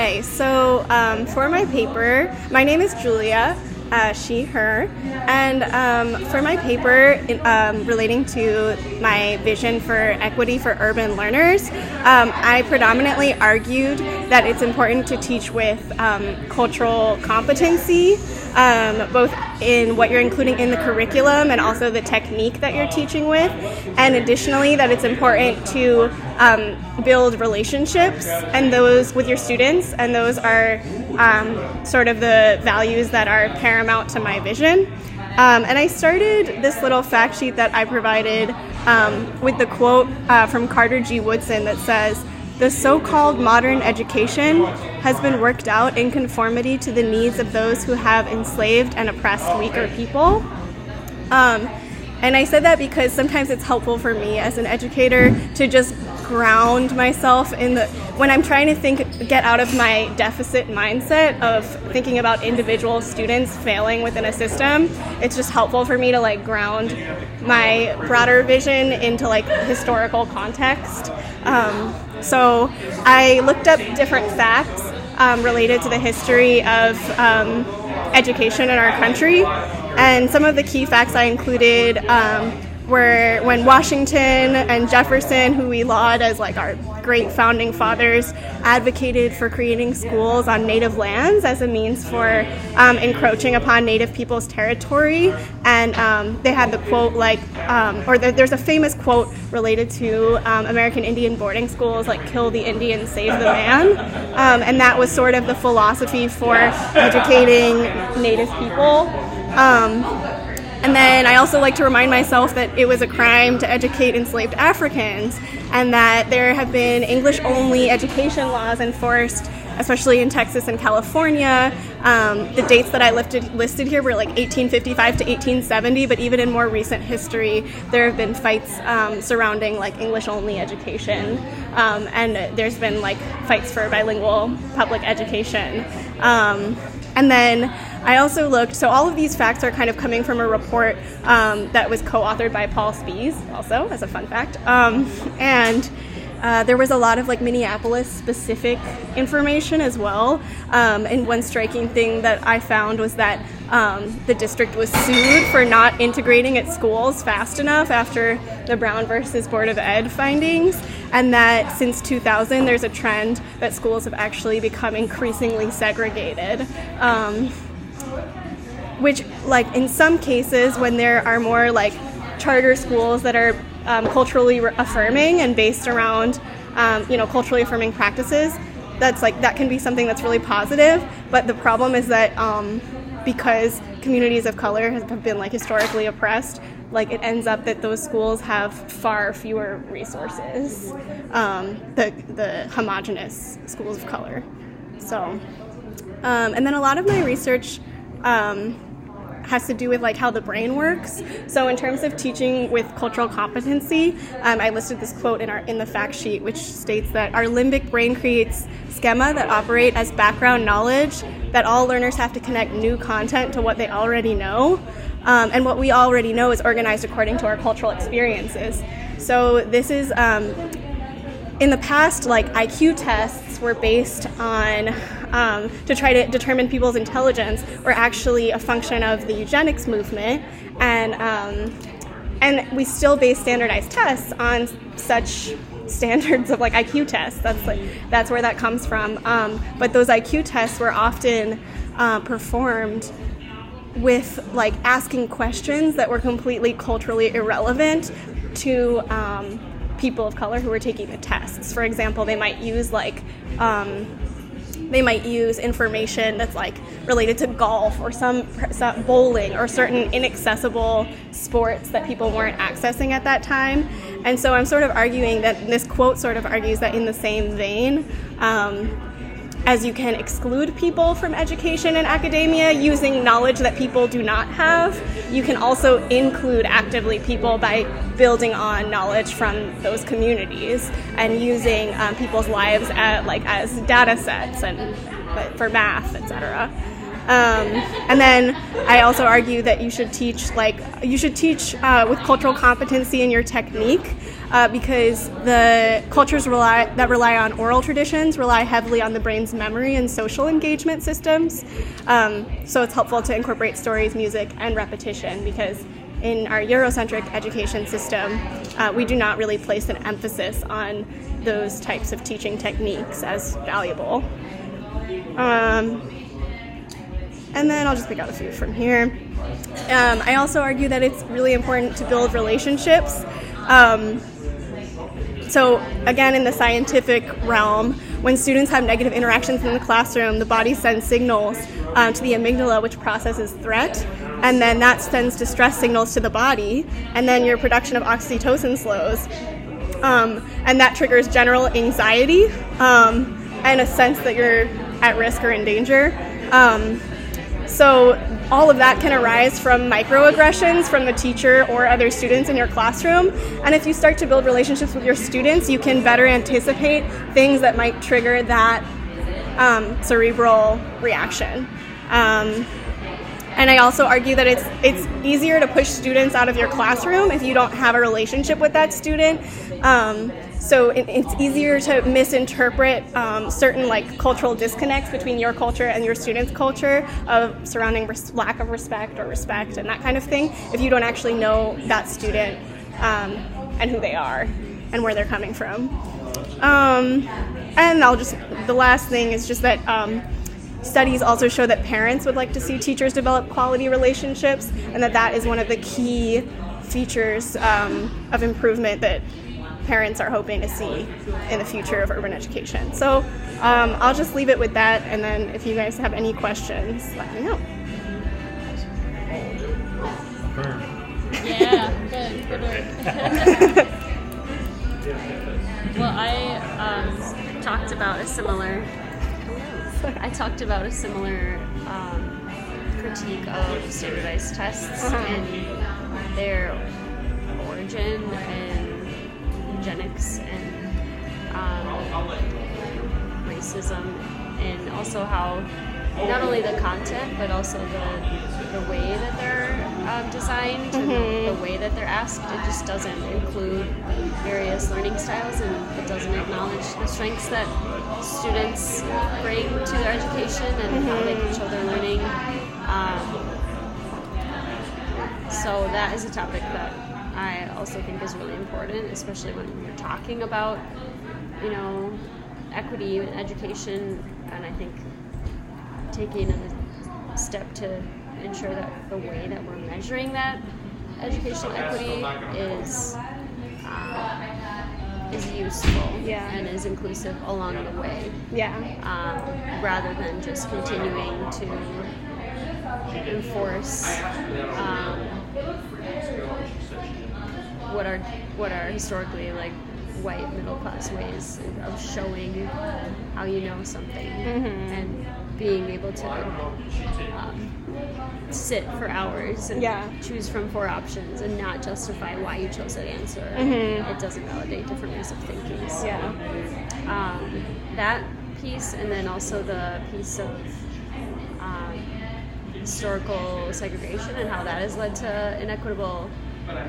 Hi, so for my paper, my name is Julia, she, her, and for my paper relating to my vision for equity for urban learners, I predominantly argued that it's important to teach with cultural competency, both in what you're including in the curriculum and also the technique that you're teaching with, and additionally that it's important to build relationships and those with your students, and those are sort of the values that are paramount to my vision. And I started this little fact sheet that I provided with the quote from Carter G. Woodson that says, "The so-called modern education has been worked out in conformity to the needs of those who have enslaved and oppressed weaker people." And I said that because sometimes it's helpful for me as an educator to just ground myself when I'm trying to get out of my deficit mindset of thinking about individual students failing within a system. It's just helpful for me to ground my broader vision into historical context. So I looked up different facts related to the history of education in our country, and some of the key facts I included were when Washington and Jefferson, who we laud as our great founding fathers, advocated for creating schools on native lands as a means for encroaching upon native people's territory. And they had the quote there's a famous quote related to American Indian boarding schools, kill the Indian, save the man. And that was sort of the philosophy for educating native people. And then I also like to remind myself that it was a crime to educate enslaved Africans, and that there have been English-only education laws enforced, especially in Texas and California. The dates that I listed here were 1855 to 1870, but even in more recent history, there have been fights surrounding English-only education, and there's been fights for bilingual public education. And then I also looked, so all of these facts are kind of coming from a report that was co-authored by Paul Spies, also, as a fun fact. And there was a lot of Minneapolis-specific information as well. And one striking thing that I found was that the district was sued for not integrating its schools fast enough after the Brown versus Board of Ed findings, and that since 2000 there's a trend that schools have actually become increasingly segregated. Which, in some cases, when there are more charter schools that are culturally affirming and based around culturally affirming practices, that can be something that's really positive. But the problem is that because communities of color have been historically oppressed, it ends up that those schools have far fewer resources, the homogenous schools of color. So, and then a lot of my research has to do with how the brain works. So in terms of teaching with cultural competency, I listed this quote in the fact sheet, which states that our limbic brain creates schema that operate as background knowledge, that all learners have to connect new content to what they already know, and what we already know is organized according to our cultural experiences. So this is, in the past, IQ tests were based on to try to determine people's intelligence, were actually a function of the eugenics movement, and we still base standardized tests on such standards of IQ tests. That's where that comes from. But those IQ tests were often performed with asking questions that were completely culturally irrelevant to people of color who were taking the tests. For example, they might use information that's related to golf or some bowling or certain inaccessible sports that people weren't accessing at that time. And so I'm sort of arguing that this quote sort of argues that in the same vein, as you can exclude people from education and academia using knowledge that people do not have, you can also include actively people by building on knowledge from those communities and using people's lives as data sets and for math, etc. And then I also argue that you should teach with cultural competency in your technique, because the cultures that rely on oral traditions rely heavily on the brain's memory and social engagement systems. So it's helpful to incorporate stories, music, and repetition, because in our Eurocentric education system, we do not really place an emphasis on those types of teaching techniques as valuable. And then I'll just pick out a few from here. I also argue that it's really important to build relationships. So again, in the scientific realm, when students have negative interactions in the classroom, the body sends signals to the amygdala, which processes threat, and then that sends distress signals to the body, and then your production of oxytocin slows. And that triggers general anxiety and a sense that you're at risk or in danger. So all of that can arise from microaggressions from the teacher or other students in your classroom. And if you start to build relationships with your students, you can better anticipate things that might trigger that cerebral reaction. And I also argue that it's easier to push students out of your classroom if you don't have a relationship with that student. So it's easier to misinterpret certain cultural disconnects between your culture and your students' culture of surrounding lack of respect or respect and that kind of thing if you don't actually know that student and who they are and where they're coming from. And the last thing is just that studies also show that parents would like to see teachers develop quality relationships, and that is one of the key features of improvement that parents are hoping to see in the future of urban education. So I'll just leave it with that, and then if you guys have any questions, let me know. Yeah, good work. Well, I talked about a similar critique of standardized tests and their origin and eugenics and racism, and also how not only the content but also the way that they're designed and the way that they're asked. It just doesn't include various learning styles, and it doesn't acknowledge the strengths that students bring to their education and how they can show their learning. So that is a topic that I also think is really important, especially when you're talking about, equity in education, and I think taking a step to ensure that the way that we're measuring that educational equity is useful and is inclusive along the way. Rather than just continuing to enforce what are historically white middle class ways of showing how you know something and being able to sit for hours and choose from 4 options and not justify why you chose that answer. It doesn't validate different ways of thinking. So, that piece, and then also the piece of historical segregation and how that has led to inequitable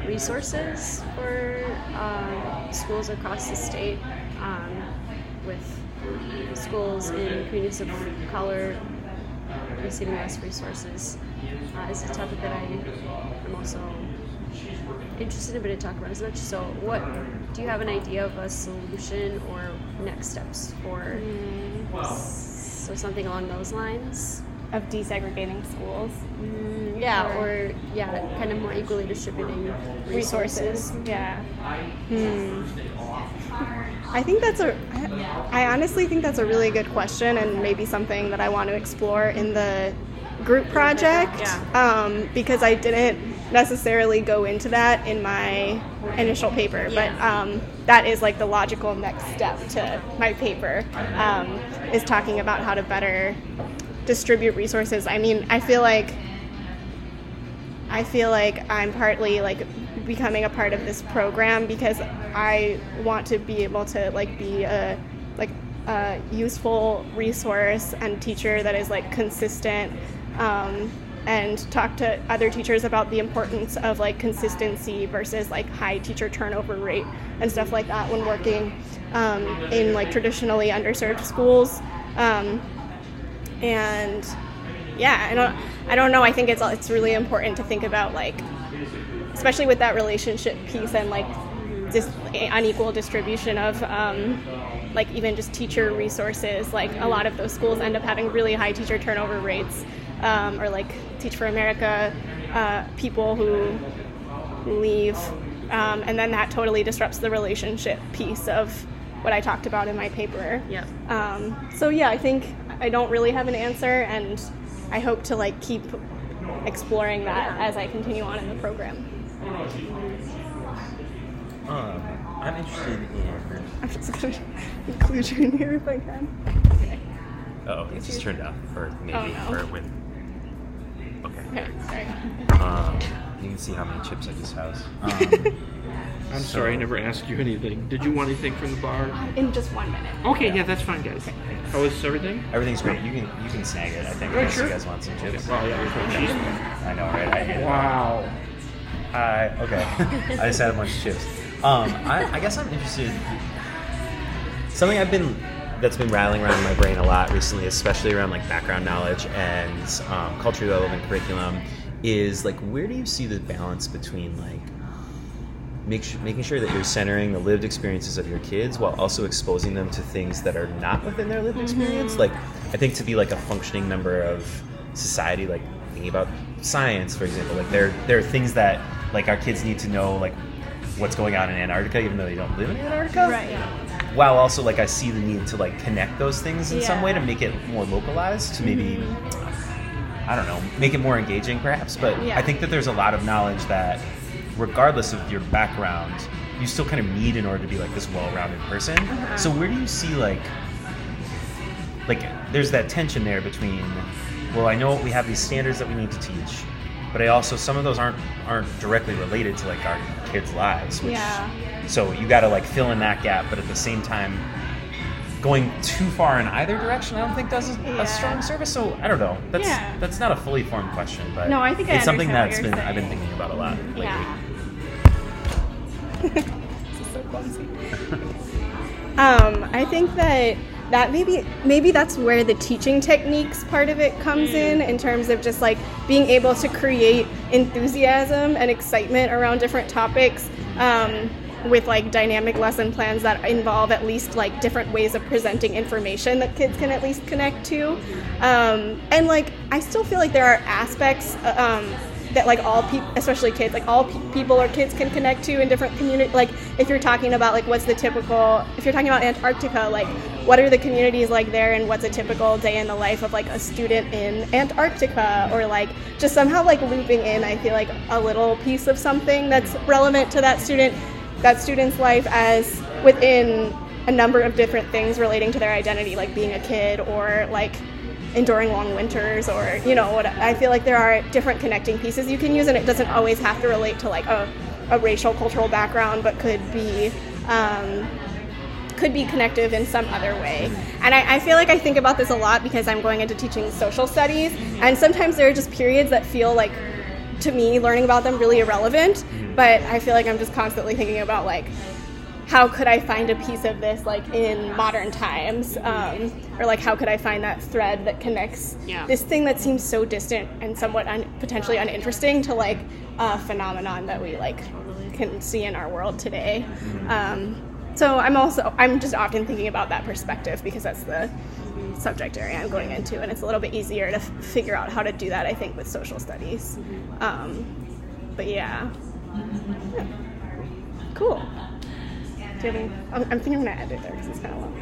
resources for schools across the state, with schools in communities of color receiving less resources, is a topic that I am also interested in, but didn't talk about as much. So do you have an idea of a solution or next steps for something along those lines? Of desegregating schools? Kind of more equally distributing resources. I honestly think that's a really good question, and maybe something that I want to explore in the group project, because I didn't necessarily go into that in my initial paper, but that is the logical next step to my paper, is talking about how to better distribute resources. I mean, I feel like I'm partly becoming a part of this program because I want to be able to be a useful resource and teacher that is consistent and talk to other teachers about the importance of like consistency versus like high teacher turnover rate and stuff like that when working in like traditionally underserved schools. And yeah, I don't know. I think it's really important to think about like, especially with that relationship piece and like this unequal distribution of like even just teacher resources. Like a lot of those schools end up having really high teacher turnover rates, or like Teach for America people who leave, and then that totally disrupts the relationship piece of what I talked about in my paper. Yeah. So yeah, I think I don't really have an answer, and I hope to like keep exploring that as I continue on in the program. I'm interested in... I'm just going to include you in here if I can. Okay. Oh, it just turned off, or maybe, Oh, no. or it went... Okay. Okay, sorry. You can see how many chips I just housed. I'm sorry, I never asked you anything. Did you want anything from the bar? In just 1 minute. Okay, yeah, that's fine, guys. How is everything? Everything's great. You can snag it, I think, unless you guys want some chips. Well, yeah, there's no cheese. I know, right? I hate it. Wow. Okay. I just had a bunch of chips. I guess I'm interested. Something that's been rattling around in my brain a lot recently, especially around like background knowledge and culturally relevant curriculum, is like, where do you see the balance between like making sure that you're centering the lived experiences of your kids while also exposing them to things that are not within their lived experience? Like, I think to be like a functioning member of society, like thinking about science, for example, like there are things that like our kids need to know, like what's going on in Antarctica, even though they don't live in Antarctica. Right. While also like I see the need to like connect those things in some way to make it more localized, to maybe I don't know, make it more engaging perhaps. But I think that there's a lot of knowledge that regardless of your background, you still kind of need in order to be like this well-rounded person. So where do you see like there's that tension there between, well, I know we have these standards that we need to teach, but I also, some of those aren't directly related to like our kids' lives. Which, so you got to like fill in that gap, but at the same time, going too far in either direction, I don't think does a strong service. So I don't know. That's not a fully formed question, but no, I think it's something that's I've been thinking about a lot lately. Yeah. This is so clumsy. I think that maybe that's where the teaching techniques part of it comes in terms of just like being able to create enthusiasm and excitement around different topics, with like dynamic lesson plans that involve at least like different ways of presenting information that kids can at least connect to. And like I still feel like there are aspects that like all people, especially kids, like all people or kids can connect to in different communities. Like if you're talking about like if you're talking about Antarctica, like what are the communities like there, and what's a typical day in the life of like a student in Antarctica, or like just somehow like looping in, I feel like a little piece of something that's relevant to that student's life as within a number of different things relating to their identity, like being a kid or like enduring long winters, or what I feel like there are different connecting pieces you can use, and it doesn't always have to relate to like a racial cultural background, but could be connective in some other way. And I feel like I think about this a lot because I'm going into teaching social studies, and sometimes there are just periods that feel like, to me, learning about them really irrelevant, but I feel like I'm just constantly thinking about like, how could I find a piece of this like in modern times, or like how could I find that thread that connects this thing that seems so distant and somewhat potentially uninteresting to like a phenomenon that we like can see in our world today. So I'm just often thinking about that perspective because that's the subject area I'm going into, and it's a little bit easier to figure out how to do that, I think, with social studies. But yeah. Cool. Do you have any, I'm thinking I'm going to end it there because it's kind of long.